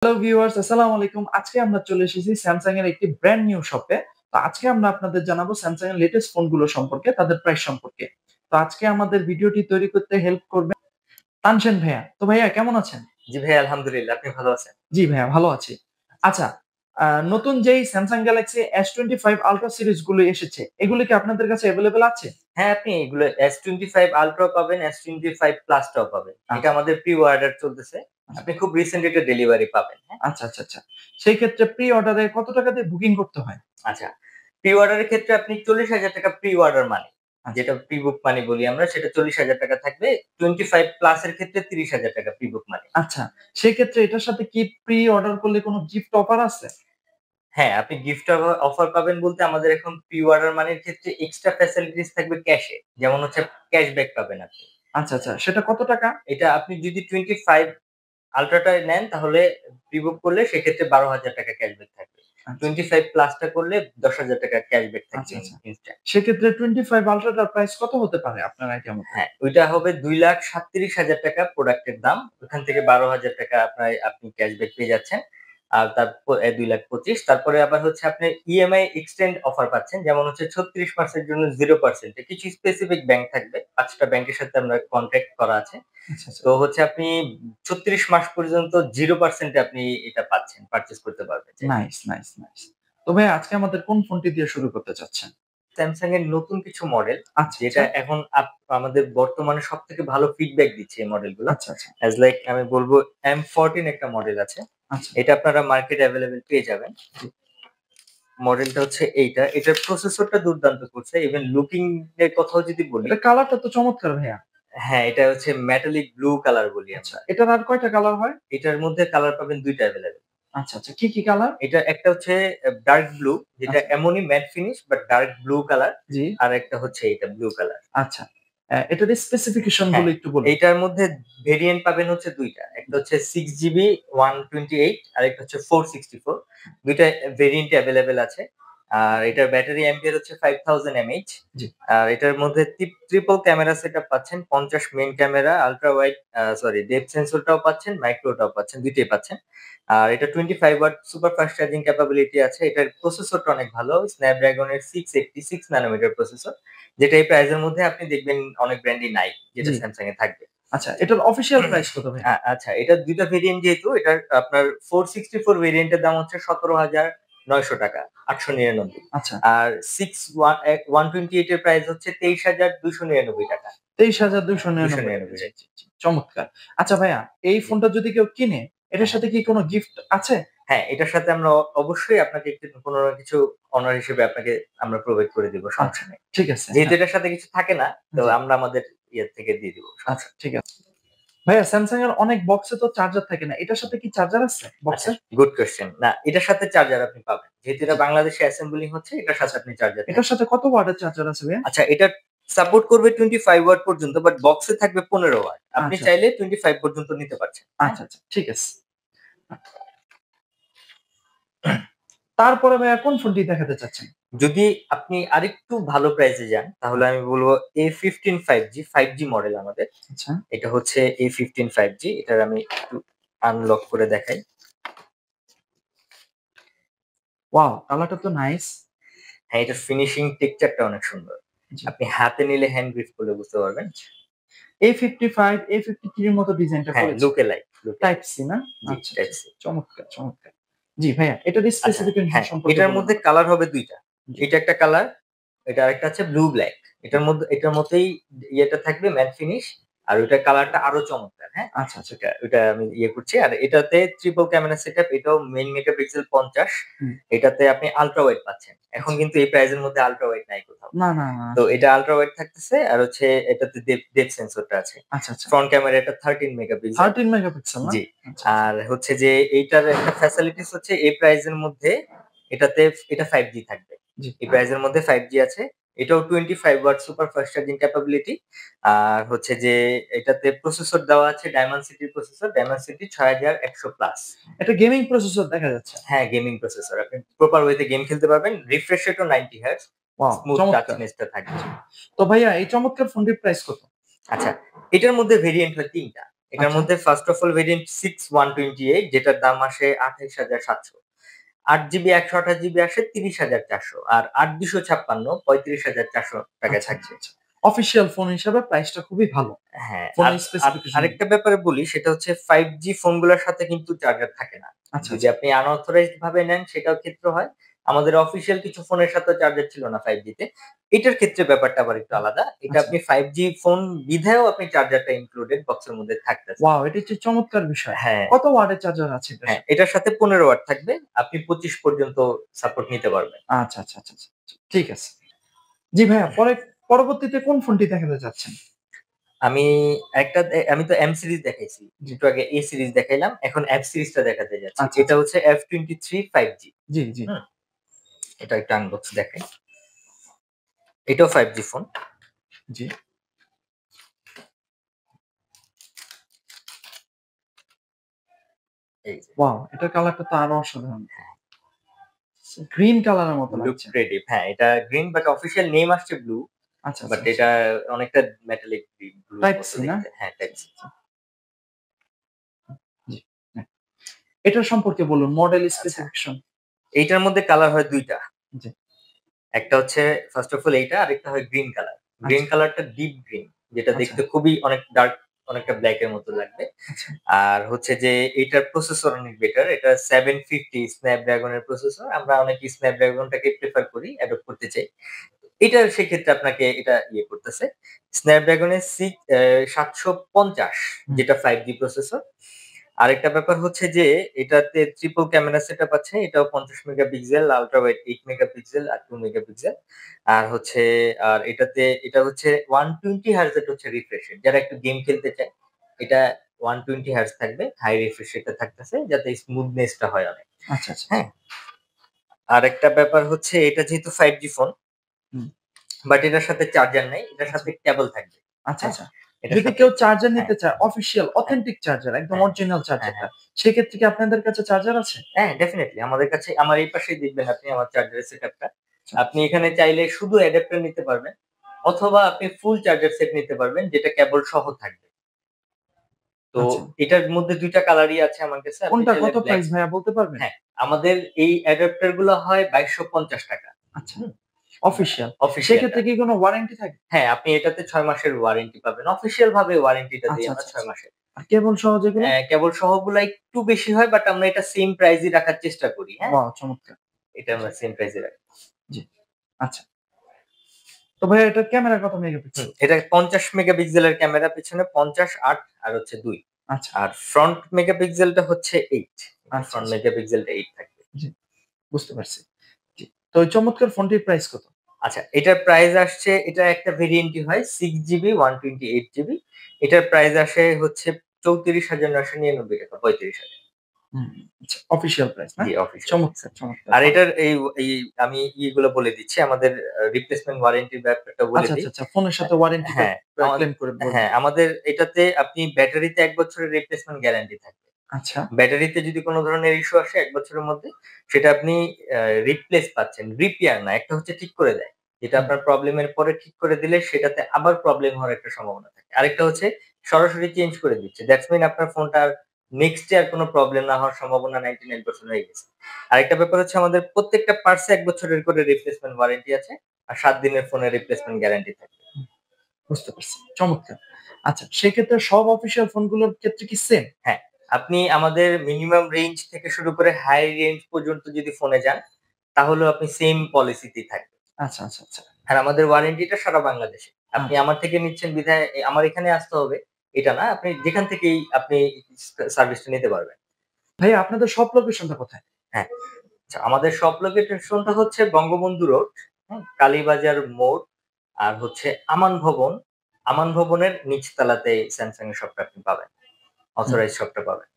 Hello viewers, আসসালামু আলাইকুম। আজকে আমরা চলে এসেছি স্যামসাং এর একটি ব্র্যান্ড নিউ শপে। তো আজকে আমরা আপনাদের জানাবো স্যামসাং এর লেটেস্ট ফোনগুলো সম্পর্কে, তাদের প্রাইস সম্পর্কে। তো আজকে আমাদের ভিডিওটি তৈরি করতে হেল্প করবে তানসেন ভাইয়া। তো ভাইয়া কেমন আছেন? জি ভাই, আলহামদুলিল্লাহ। আপনি ভালো আছেন? জি ভাইয়া, ভালো আছি। আচ্ছা, নতুন যেই Samsung Galaxy S25 ultra series গুলো এসেছে, এগুলো কি আপনাদের কাছে এভেইলেবল আছে? হ্যাঁ, আপনি এগুলো S25 Ultra পাবেন, S25 Plus টাও পাবেন। এটা আচ্ছা, আমাদের প্রি অর্ডার চলতেছে। আচ্ছা, আপনি খুব রিসেন্ট এটা ডেলিভারি পাবেন। হ্যাঁ? আচ্ছা। সেই ক্ষেত্রে প্রি অর্ডারে কত টাকা দিয়ে বুকিং করতে হয়? আচ্ছা। প্রি অর্ডারের ক্ষেত্রে আপনি ৳৪০,০০০ প্রি অর্ডার মানি। আচ্ছা, যেটা প্রি বুক মানি বলি আমরা, সেটা ৳৪০,০০০ থাকবে। 25 প্লাস এর ক্ষেত্রে ৳৩০,০০০ প্রি বুক মানি। আচ্ছা। সেক্ষেত্রে এটার সাথে কি প্রি অর্ডার করলে কোনো গিফট অফার আছে? হ্যাঁ, আপনি গিফট অফার পাবেন বলতে আমাদের এখন প্রি অর্ডার মানির ক্ষেত্রে এক্সট্রা ফ্যাসিলিটিস থাকবে ক্যাশে। যেমন হচ্ছে ক্যাশব্যাক পাবেন আপনি। আচ্ছা। সেটা কত টাকা? এটা আপনি যদি 25 আল্ট্রাটা নেন তাহলে প্রি-বুক করলে সেক্ষেত্রে ৳১২,০০০ ক্যাশব্যাক থাকবে। আচ্ছা, 25 প্লাস টা করলে ৳১০,০০০ ক্যাশব্যাক থাকবে আচ্ছা। ইনস্ট্যান্ট। সেক্ষেত্রে 25 আল্ট্রাটার প্রাইস কত হতে পারে আপনার আইডিয়া মতে? হ্যাঁ, ওইটা হবে ৳২,৩৭,০০০ প্রোডাক্টের দাম। ওখান থেকে ৳১২,০০০ আপনি ক্যাশব্যাক পেয়ে যাচ্ছেন। আর তারপর ২,২৫,০০০ তারপরে আবার হচ্ছে আপনি ইএমআই এক্সটেন্ড অফার পাচ্ছেন। যেমন হচ্ছে ৩৬ মাসের জন্য 0% এ কিছু স্পেসিফিক ব্যাংক থাকবে। ৫ টা ব্যাংকের সাথে আমরা কন্ট্রাক্ট করা আছে। আচ্ছা। তো হচ্ছে আপনি ৩৬ মাস পর্যন্ত 0% এ আপনি এটা পাচ্ছেন, পারচেজ করতে পারবেন চাইলে। নাইস। তো ভাই আজকে আমাদের কোন ফোনটি দিয়ে শুরু করতে চাচ্ছেন? Samsung এর নতুন কিছু মডেল আচ্ছা। যেটা এখন আমাদের বর্তমানে সবথেকে ভালো ফিডব্যাক দিচ্ছে এই মডেলগুলো। আচ্ছা। as like আমি বলব M14 একটা মডেল আছে। আচ্ছা। এটা আপনারা মার্কেটে এভেইলেবল পেয়ে যাবেন। মডেলটা হচ্ছে এইটা। এটার প্রসেসরটা দুর্দান্ত করছে। ইভেন লুকিং এর কথাও যদি বলি, এটা কালারটা তো চমৎকার ভাইয়া। হ্যাঁ, এটা হচ্ছে মেটালিক ব্লু কালার বলি আচ্ছা। আমরা। এটার আর কয়টা কালার হয়? এটার মধ্যে কালার পাবেন ২ টা এভেইলেবল। আচ্ছা। কি কালার? এটা একটা হচ্ছে ডার্ক ব্লু, যেটা আচ্ছা। এমনই matte finish but dark blue colour. জি। আর একটা হচ্ছে এটা ব্লু কালার। আচ্ছা। এটার স্পেসিফিকেশন হ্যাঁ, গুলো একটু বলুন। এইটার মধ্যে ভেরিয়েন্ট পাবেন হচ্ছে ২ টা। একটা হচ্ছে 6 জিবি 128 আরেকটা হচ্ছে 464। ২ টা ভেরিয়েন্ট এভেইলেবল আছে। আর এটার ব্যাটারি অ্যাম্পিয়ার হচ্ছে 5000 এমএইচ। জি। আর এটার মধ্যে ট্রিপল ক্যামেরা সেটআপ পাচ্ছেন। ৫০ main camera, ultra wide sorry depth সেন্সরটাও পাচ্ছেন, মাইক্রোটাও পাচ্ছেন, ২ টাই পাচ্ছেন। আর এটা 25 watt super fast charging capability আছে। এটার প্রসেসরটা অনেক ভালো। Snapdragon এর 686 ন্যানোমিটার প্রসেসর। যেটা এই প্রাইস এর মধ্যে আপনি দেখবেন অনেক ব্র্যান্ডই নাই, যেটা জি। Samsung এ থাকবে। আচ্ছা, এটার অফিসিয়াল প্রাইস কত ভাইয়া? আচ্ছা, এটার ২ টা ভেরিয়েন্ট যেহেতু এটার আপনার 464 ভেরিয়েন্টের দাম হচ্ছে ৳১৭,৯০০ ৮৯৯। আচ্ছা। আর 128 এর প্রাইস হচ্ছে ৳২৩,২৯৯ 23,299 ৳২৯৯ জি। চমৎকার। আচ্ছা ভাইয়া, এই জি। ফোনটা যদি কেউ কিনে, এটার হ্যাঁ, সাথে কি কোনো গিফট আছে? হ্যাঁ, এটার সাথে আমরা অবশ্যই আপনাকে একটু কোনো না কিছু অনার হিসেবে আপনাকে আমরা প্রোভাইড করে দিব। আচ্ছা, সমস্যা নেই। ঠিক আছে। যেহেতু হ্যাঁ, এটার সাথে কিছু থাকে না, তো জি। আমরা আমাদের ইয়ে থেকে দিয়ে দিব। আচ্ছা, সমস্যা নেই। ঠিক আছে। ভাইয়া Samsung এর অনেক বক্সে তো চার্জার থাকে না। এটার সাথে কি চার্জার আছে আচ্ছা, বক্সের? Good question. না, এটার সাথে চার্জার আপনি পাবেন। যেহেতু এটা জি। বাংলাদেশে অ্যাসেম্বলিং হচ্ছে, এটার সাথে আচ্ছা। আপনি চার্জার এটার থাকবে। সাথে কত ওয়াটের চার্জার আছে ভাইয়া? আচ্ছা, এটা সাপোর্ট করবে 25 ওয়াট পর্যন্ত, বাট বক্সে থাকবে 15 ওয়াট। আপনি আচ্ছা। চাইলে 25 পর্যন্ত নিতে পারছেন। হ্যাঁ? ঠিক আছে। তারপরে ভাইয়া কোন ফোনটি দেখাতে চাচ্ছেন? যদি আপনি আরেকটু ভালো প্রাইসে যান, তাহলে আমি বলব A15 5G, 5G মডেল আমাদের। আচ্ছা। এটা হচ্ছে A15 5G। এটার আমি একটু আনলক করে দেখাই। ওয়াও! কালারটা তো নাইস। হ্যাঁ, এটার ফিনিশিং টেক্সচারটা অনেক সুন্দর। জি। আপনি হাতে নিলে হ্যান্ড গ্রিপ করলে বুঝতে পারবেন। A55, A53 এর মতো ডিজাইনটা হ্যাঁ, করেছে। Look alike, look type alike. See না? জি, টাইপ আচ্ছা। সি। চমৎকার। জি ভাইয়া, এটার আচ্ছা, স্পেসিফিকেশন হ্যাঁ, সম্পর্কে এটার বলুন মধ্যে আমাকে। কালার হবে ২ টা। জি। এটা একটা কালার, এটা আরেকটা আছে ব্লু ব্লাক। এটার মধ্যেই ইয়েটা থাকবে ম্যাট ফিনিশ। আর ওইটার কালারটা আরো চমৎকার, হ্যাঁ? আচ্ছা। ওইটা আমি ইয়ে করছি। আর এটাতে ট্রিপল ক্যামেরা সেটআপ, এটাও মেইন মেগাপিক্সেল ৫০। হুম। এটাতে আপনি আল্ট্রা ওয়াইড পাচ্ছেন। এখন আচ্ছা। কিন্তু এই প্রাইস এর মধ্যে আল্ট্রা ওয়াইড নাই কোথাও। না তো আসলে। এটা আল্ট্রা ওয়াইড থাকতেছে। আর হচ্ছে এটাতে ডেপথ সেন্সরটা আছে। আচ্ছা। ফ্রন্ট ক্যামেরা এটা 13 মেগাপিক্সেল। 13 মেগাপিক্সেল না? জি। আচ্ছা। আর হচ্ছে যে এইটার একটা ফ্যাসিলিটিস হচ্ছে এই প্রাইস এর মধ্যে এটাতে এটা 5G থাকবে। জি। এই প্রাইস এর মধ্যে 5G আছে। এটাও 25 watt super fast charging capability. আর হচ্ছে যে এটাতে প্রসেসর দেওয়া আছে Dimensity প্রসেসর, Dimensity 6100 প্লাস। এটা গেমিং প্রসেসর দেখা যাচ্ছে। হ্যাঁ, গেমিং প্রসেসর। আপনি প্রপার ওয়েতে গেম খেলতে পারবেন। রিফ্রেশ রেটও 90 হার্টজ। ওয়াও! স্মুথ চমৎকার। টাচনেস টা থাকবে। জি। তো ভাইয়া এই চমৎকার ফোনটির প্রাইস কত? আচ্ছা, এটার মধ্যে ভেরিয়েন্ট হয় ৩ টা। এটার আচ্ছা। মধ্যে ফার্স্ট অফ অল ভেরিয়েন্ট 6128 যেটার দাম আসে 28,700। 8 জিবি 128 জিবি আসে 30,400, আর 8 256 35,400 টাকায় আচ্ছা, আচ্ছা, থাকছে। আচ্ছা। অফিসিয়াল ফোন হিসাবে প্রাইসটা খুবই ভালো। হ্যাঁ, আর ফোনের আর স্পেসিফিকেশন আরেকটা ব্যাপারে বলি, সেটা হচ্ছে 5G ফোনগুলোর সাথে কিন্তু চার্জার থাকে না। আচ্ছা, যদি আচ্ছা। আপনি আনঅথরাইজড ভাবে নেন সেটাও ক্ষেত্র হয়। আমাদের অফিসিয়াল কিছু ফোনের সাথেও চার্জার ছিল না 5G তে। এটার ক্ষেত্রে ব্যাপারটা আবার একটু আলাদা। এটা আচ্ছা। আপনি 5G ফোন বিধায়ও আপনি চার্জারটা ইনক্লুডেড বক্সের মধ্যে থাকতেছে। ওয়াও! এটা হচ্ছে চমৎকার বিষয়। হ্যাঁ, কত ওয়াটের চার্জার আছে এটার হ্যাঁ, সাথে? এটার সাথে 15 ওয়াট থাকবে। আপনি 25 পর্যন্ত সাপোর্ট নিতে পারবেন। আচ্ছা, আচ্ছা, আচ্ছা, আচ্ছা। ঠিক আছে। জি ভাইয়া, পরবর্তীতে কোন ফোনটি দেখাতে চাচ্ছেন? আমি আমি তো এম সিরিজ দেখাইছি। জি, একটু আগে এ সিরিজ দেখাইলাম। এখন এফ সিরিজটা দেখাতে যাচ্ছি। আচ্ছা, এটা আচ্ছা। হচ্ছে F23 5G। জি, জি, হুম? এটা একটা আনবক্স দেখাই। এটাও 5G ফোন। জি। এই যে ওয়াও! এটার কালারটা তো আরো অসাধারণ। গ্রিন কালারের মতো ব্লু লাগছে। ক্রেডিট। হ্যাঁ, এটা গ্রিন বাট অফিসিয়াল নেম আসছে ব্লু। আচ্ছা, আচ্ছা, বাট আচ্ছা। এটা অনেকটা মেটালিক ব্লুর টাইপ মতো সি না? দেখতে। হ্যাঁ, আচ্ছা, টাইপ আচ্ছা, সি। আচ্ছা। জি, হ্যাঁ। এটার সম্পর্কে বলুন, মডেল আচ্ছা। স্পেসিফিকেশন। এইটার মধ্যে কালার হয় ২ টা। জি, একটা হচ্ছে ফার্স্ট অফ অল এইটা, আরেকটা হয় গ্রিন কালার। গ্রিন আচ্ছা, কালারটা ডিপ গ্রিন, যেটা আচ্ছা, দেখতে খুবই অনেক ডার্ক, অনেকটা ব্ল্যাক এর মতো লাগবে। আচ্ছা, আর হচ্ছে যে এটার প্রসেসর অনেক বেটার। এটা 750 স্ন্যাপড্রাগন এর প্রসেসর। আমরা অনেকে স্ন্যাপড্রাগনটাকে প্রেফার করি, অ্যাডপ্ট করতে চাই। এটার সেক্ষেত্রে আপনাকে এটা ইয়ে করতেছে। স্ন্যাপড্রাগনের 750 হুম, যেটা 5G প্রসেসর। আরেকটা ব্যাপার হচ্ছে যে এটাতে ট্রিপল ক্যামেরা সেটআপ আছে। এটাও 50 মেগাপিক্সেল, আল্ট্রা ওয়াইড 8 মেগাপিক্সেল আর 2 মেগাপিক্সেল। আর হচ্ছে এটা হচ্ছে 120 হার্টজ এর হচ্ছে রিফ্রেশ রেট। যারা একটু গেম খেলতে চায়, এটা 120 হার্টজ থাকবে। হাই রিফ্রেশ রেটে থাকতেছে যাতে স্মুথনেস টা হয় অনেক। আচ্ছা, আচ্ছা, হ্যাঁ? আরেকটা ব্যাপার হচ্ছে এটা যেহেতু 5G ফোন, হুম, বাট এটার সাথে চার্জার নাই। এটার আচ্ছা, সাথে কেবল থাকবে। আচ্ছা, হ্যাঁ? আচ্ছা। এটার যদি সাথে কেউ চার্জার হ্যাঁ, নিতে চায়, অফিসিয়াল হ্যাঁ, অথেন্টিক চার্জার, একদম হ্যাঁ, অরিজিনাল হ্যাঁ, চার্জারটা, হ্যাঁ। সেক্ষেত্রে কি আপনাদের কাছে চার্জার আছে? হ্যাঁ, ডেফিনিটলি আমাদের কাছে আমার এই পাশেই দেখবেন আপনি আমার চার্জারের সেটআপটা। আচ্ছা, আপনি এখানে চাইলে শুধু অ্যাডাপ্টার নিতে পারবেন, অথবা আপনি ফুল চার্জার সেট নিতে পারবেন যেটা কেবল সহ থাকবে। তো আচ্ছা। এটার মধ্যে ২ টা কালারই আছে আমার কাছে। আপনি কোনটা চাইলে কত ব্লাক প্রাইস ভাইয়া বলতে পারবেন? হ্যাঁ, আমাদের এই অ্যাডাপ্টার গুলো হয় ৳২২৫০। আচ্ছা, হুম? অফিসিয়াল। অফিসিয়ালটা। সেক্ষেত্রে কি কোনো ওয়ারেন্টি থাকে? হ্যাঁ, আপনি এটাতে ৬ মাসের ওয়ারেন্টি পাবেন। অফিসিয়াল ভাবে ওয়ারেন্টিটা দেই আচ্ছা, আমরা আচ্ছা, ৬ আচ্ছা। মাসের। আর কেবল সহ যেগুলো? কেবল সহগুলা একটু বেশি হয়, বাট আমরা এটা সেম প্রাইসই রাখার চেষ্টা করি। হ্যাঁ? ওয়াও! চমৎকার। এটা জি, আমরা সেম প্রাইসে রাখি। জি। আচ্ছা। তো ভাইয়া এটার ক্যামেরা কত মেগাপিক্সেল? এটা ৫০ মেগাপিক্সেলের ক্যামেরা, পেছনে ৫০, ৮ আর হচ্ছে ২। আচ্ছা, আর ফ্রন্ট মেগাপিক্সেলটা হচ্ছে ৮। এটা আচ্ছা, ফ্রন্ট আচ্ছা। মেগাপিক্সেলটা ৮ থাকবে। জি, বুঝতে পারছি। জি। তো ওই চমৎকার ফোনটির প্রাইস কত? আচ্ছা, এটার প্রাইস আসছে, এটা একটা ভেরিয়েন্টই হয় 6 জিবি 128 জিবি। এটার প্রাইস আসে হচ্ছে ৩৪,৯৯৯ টাকা, ৩৫,০০০। হুম, আচ্ছা, অফিসিয়াল প্রাইস না? জি, অফিসিয়াল প্রাইস। চমৎকার, চমৎকার। আর বাহ! এটার এই আমি ইয়েগুলো বলে দিচ্ছি। আমাদের রিপ্লেসমেন্ট ওয়ারেন্টির ব্যাপারটা বলে আচ্ছা, দিই। আচ্ছা, আচ্ছা। ফোনের অ্যা সাথে ওয়ারেন্টিটা হ্যাঁ, আমা ক্লেম করে বলুন। হ্যাঁ, আমাদের এটাতে আপনি ব্যাটারিতে ১ বছরের রিপ্লেসমেন্ট গ্যারান্টি থাকবে। আচ্ছা, ব্যাটারিতে যদি কোন ধরনের ইস্যু আসে ১ বছরের মধ্যে, সেটা আপনি রিপ্লেস পাচ্ছেন। রিপেয়ার না। একটা হচ্ছে ঠিক করে দেয়। যেটা হুম, আপনার প্রবলেমের পরে ঠিক করে দিলে সেটাতে আবার প্রবলেম হওয়ার একটা সম্ভাবনা থাকে। আরেকটা হচ্ছে সরাসরি চেঞ্জ করে দিচ্ছে। দ্যাটস মিন আপনার ফোনটা আর নেক্সট এ আর কোন প্রবলেম না হওয়ার সম্ভাবনা 99% হয়ে গেছে। আরেকটা ব্যাপার হচ্ছে আমাদের প্রত্যেকটা পার্টসে ১ বছরের করে রিপ্লেসমেন্ট ওয়ারেন্টি আছে। আর ৭ দিনের ফোনের রিপ্লেসমেন্ট গ্যারান্টি থাকে। হুম, বুঝতে পারছি। চমৎকার। আচ্ছা, সেক্ষেত্রে সব অফিসিয়াল ফোনগুলোর ক্ষেত্রে কি সেম? হ্যাঁ, আপনি আমাদের মিনিমাম রেঞ্জ থেকে শুরু করে হাই রেঞ্জ পর্যন্ত যদি ফোনে যান, তাহলেও আপনি সেম পলিসিতেই থাকবেন। আচ্ছা, আচ্ছা, আচ্ছা। আর আমাদের ওয়ারেন্টিটা সারা বাংলাদেশে। আপনি আচ্ছা। আমার থেকে নিচ্ছেন বিধায় আমার এখানে আসতে হবে, এটা না। আপনি যেখান থেকেই আপনি সার্ভিসটা নিতে পারবেন। ভাইয়া আপনাদের শপ লোকেশনটা কোথায়? হ্যাঁ, আচ্ছা, আমাদের শপ লোকেশনটা হচ্ছে বঙ্গবন্ধু রোড, কালীবাজার মোড়, আর হচ্ছে আমান ভবন। আমান ভবনের নিচতলাতে স্যামসাং এর শপটা আপনি পাবেন। হুম। অথরাইজড শপটা পাবেন।